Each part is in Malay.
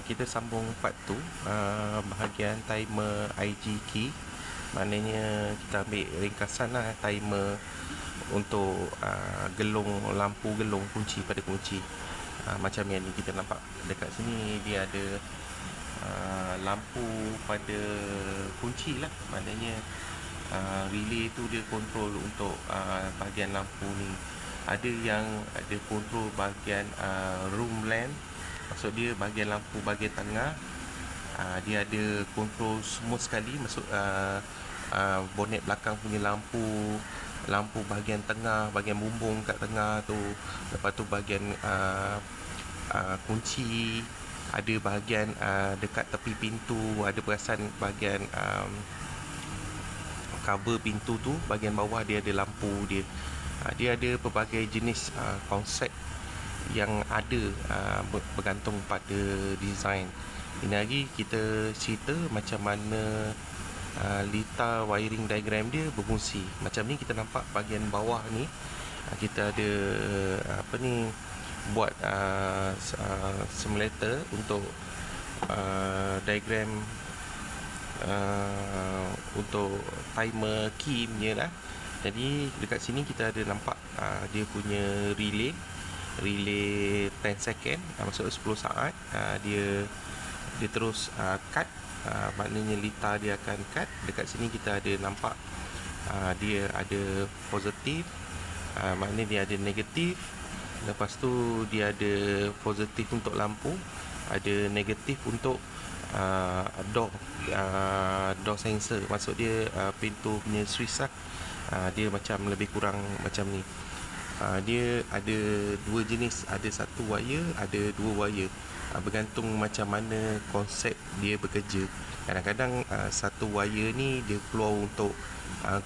Kita sambung part tu, bahagian timer IG key. Maknanya kita ambil ringkasan lah timer untuk gelung lampu, gelung kunci pada kunci. Macam yang ni kita nampak dekat sini, dia ada lampu pada kunci lah. Maknanya relay tu dia kontrol untuk bahagian lampu ni. Ada yang ada kontrol bahagian room lamp, maksud dia bahagian lampu bahagian tengah. Dia ada kontrol smooth sekali, maksud bonet belakang punya lampu, lampu bahagian tengah, bahagian bumbung kat tengah tu. Lepas tu bahagian kunci, ada bahagian dekat tepi pintu, ada perasan bahagian cover pintu tu, bahagian bawah dia ada lampu dia. Dia ada pelbagai jenis konsep yang ada bergantung pada design. Ini hari kita cerita macam mana lita wiring diagram dia berfungsi. Macam ni kita nampak bahagian bawah ni, kita ada buat simulator untuk diagram untuk timer key punya lah. Jadi dekat sini kita ada nampak dia punya relay 10 second, maksudnya 10 saat. Dia terus cut, maknanya lita dia akan cut. Dekat sini kita ada nampak dia ada positif, maknanya dia ada negatif. Lepas tu dia ada positif untuk lampu, ada negatif untuk door sensor, maksud dia pintu punya switch lah. Dia macam lebih kurang macam ni. Dia ada dua jenis, ada satu wire, ada dua wire, bergantung macam mana konsep dia bekerja. Kadang-kadang satu wire ni dia keluar untuk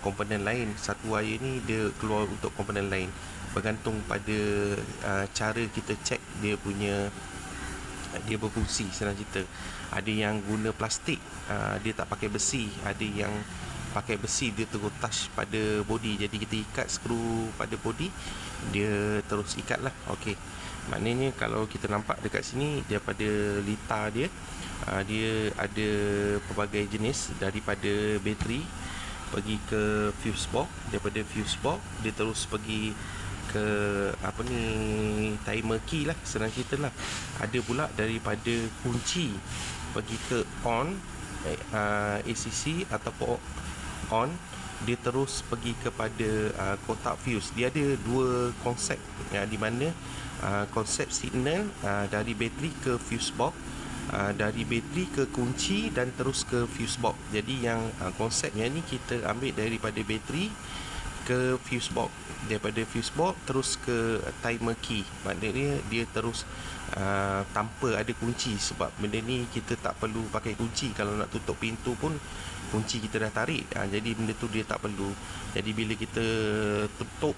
komponen lain, satu wire ni dia keluar untuk komponen lain, bergantung pada cara kita check dia punya dia berfungsi. Senang cerita, ada yang guna plastik, dia tak pakai besi. Ada yang pakai besi, dia terus touch pada body, jadi kita ikat skru pada body, dia terus ikat lah. Okey, maknanya kalau kita nampak dekat sini, daripada lita dia, dia ada pelbagai jenis, daripada bateri pergi ke fuse box, daripada fuse box dia terus pergi ke timer key lah, senang cerita lah. Ada pula daripada kunci pergi ke on, ACC ataupun on, dia terus pergi kepada kotak fuse. Dia ada dua konsep, di mana konsep signal dari bateri ke fuse box, dari bateri ke kunci dan terus ke fuse box. Jadi yang konsepnya ni kita ambil daripada bateri ke fuse box, daripada fuse box terus ke timer key. Maknanya dia terus tanpa ada kunci, sebab benda ni kita tak perlu pakai kunci. Kalau nak tutup pintu pun kunci kita dah tarik, jadi benda tu dia tak perlu. Jadi bila kita tutup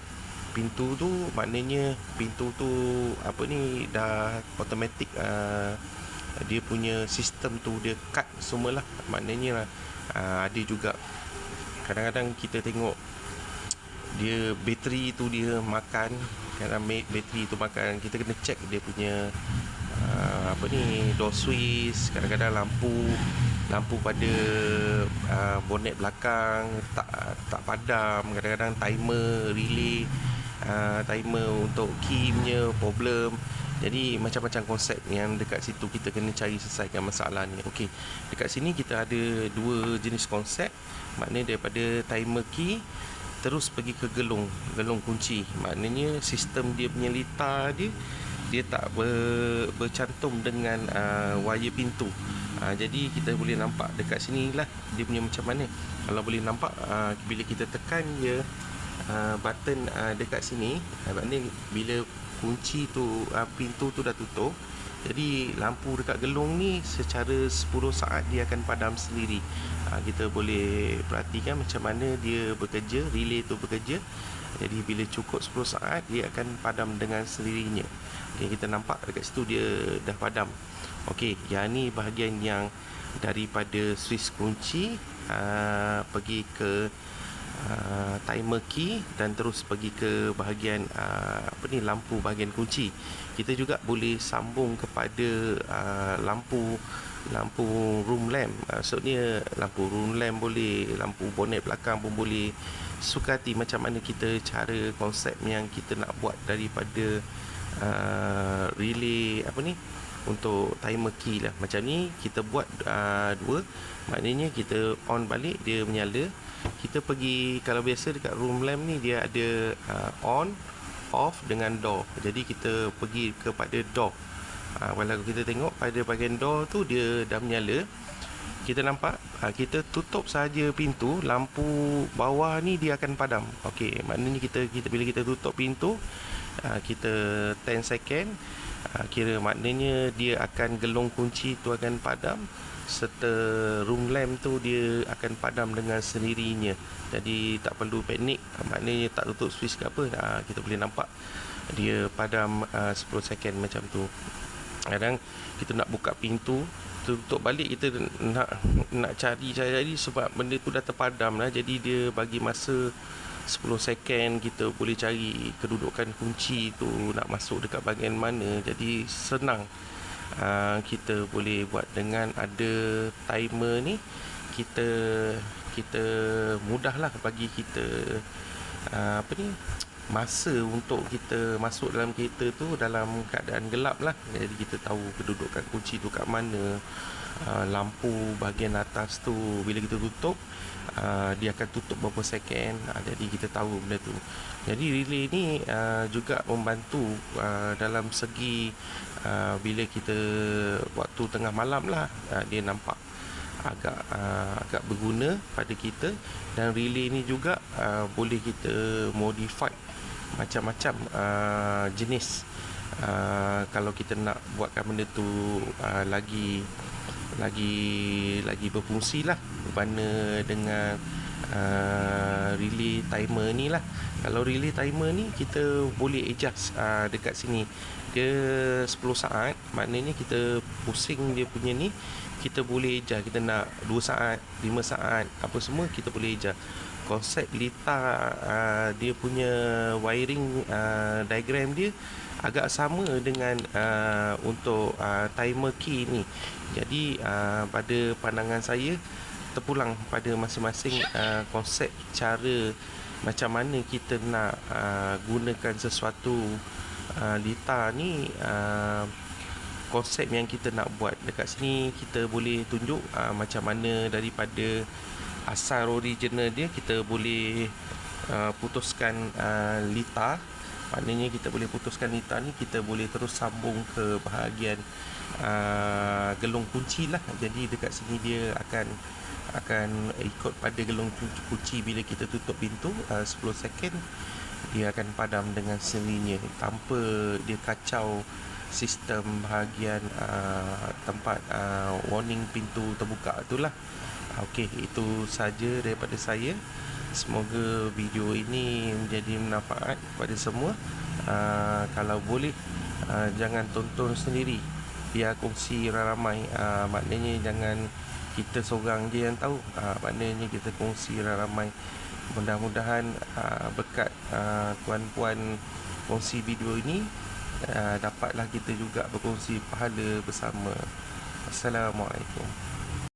pintu tu, maknanya pintu tu dah automatic, dia punya sistem tu dia cut semualah. Maknanya ada juga kadang-kadang kita tengok dia bateri tu dia makan, kadang bateri tu makan, kita kena check dia punya door switch. Kadang-kadang lampu pada bonet belakang tak padam. Kadang-kadang timer relay, timer untuk key punya problem. Jadi macam-macam konsep yang dekat situ kita kena cari selesaikan masalah ni. Okey, dekat sini kita ada dua jenis konsep, maknanya daripada timer key terus pergi ke gelung kunci. Maknanya sistem dia punya lita dia tak bercantum dengan wire pintu. Jadi kita boleh nampak dekat sini lah dia punya macam mana. Kalau boleh nampak, bila kita tekan je button dekat sini, maknanya bila kunci tu, pintu tu dah tutup, jadi lampu dekat gelung ni secara 10 saat dia akan padam sendiri. Kita boleh perhatikan macam mana dia bekerja, relay tu bekerja. Jadi bila cukup 10 saat dia akan padam dengan sendirinya. Okay, kita nampak dekat situ dia dah padam. Okey, yang ni bahagian yang daripada switch kunci pergi ke timer key dan terus pergi ke bahagian lampu bahagian kunci. Kita juga boleh sambung kepada lampu room lamp. Maksudnya lampu room lamp boleh, lampu bonet belakang pun boleh. Suka hati macam mana kita cara konsep yang kita nak buat daripada relay untuk timer key lah. Macam ni kita buat dua, maknanya kita on balik dia menyala. Kita pergi, kalau biasa dekat room lamp ni dia ada on, off dengan door. Jadi kita pergi kepada door. Kalau kita tengok pada bahagian door tu dia dah menyala. Kita nampak kita tutup saja pintu, lampu bawah ni dia akan padam. Okey, maknanya kita bila kita tutup pintu, kita 10 second, kira maknanya dia akan gelung kunci tu akan padam, serta room lamp tu dia akan padam dengan sendirinya. Jadi tak perlu panik, maknanya tak tutup switch ke apa, kita boleh nampak dia padam 10 second macam tu. Kadang kita nak buka pintu, tutup balik, kita nak cari sebab benda tu dah terpadam lah. Jadi dia bagi masa 10 second, kita boleh cari kedudukan kunci tu nak masuk dekat bahagian mana. Jadi senang. Kita boleh buat dengan ada timer ni. Kita mudahlah bagi kita masa untuk kita masuk dalam kereta tu dalam keadaan gelap lah. Jadi kita tahu kedudukan kunci tu kat mana. Lampu bahagian atas tu bila kita tutup, dia akan tutup berapa second. Jadi kita tahu benda tu. Jadi relay ni juga membantu dalam segi bila kita waktu tengah malam lah, dia nampak agak berguna pada kita. Dan relay ni juga boleh kita modify macam-macam jenis. Kalau kita nak buatkan benda tu lagi berfungsi lah, berbanding dengan relay timer ni lah. Kalau relay timer ni kita boleh adjust dekat sini. Dia 10 saat, maknanya kita pusing dia punya ni, kita boleh adjust. Kita nak 2 saat, 5 saat, apa semua kita boleh adjust. Konsep Lita dia punya wiring diagram dia agak sama dengan untuk timer key ni. Jadi pada pandangan saya, terpulang pada masing-masing konsep cara macam mana kita nak gunakan sesuatu. Lita ni konsep yang kita nak buat dekat sini, kita boleh tunjuk macam mana daripada asal original dia. Kita boleh putuskan Lita. Maknanya kita boleh putuskan Lita ni, kita boleh terus sambung ke bahagian gelung kunci lah. Jadi dekat sini dia akan ikut pada gelung kunci. Bila kita tutup pintu 10 second, dia akan padam dengan sendirinya tanpa dia kacau sistem bahagian tempat warning pintu terbuka itulah. Okey, itu saja daripada saya. Semoga video ini menjadi manfaat kepada semua. Kalau boleh, jangan tonton sendiri, biar kongsi ramai-ramai. Maknanya jangan kita seorang je yang tahu, maknanya kita kongsi ramai-ramai. Mudah-mudahan berkat tuan-puan kongsi video ini, dapatlah kita juga berkongsi pahala bersama. Assalamualaikum.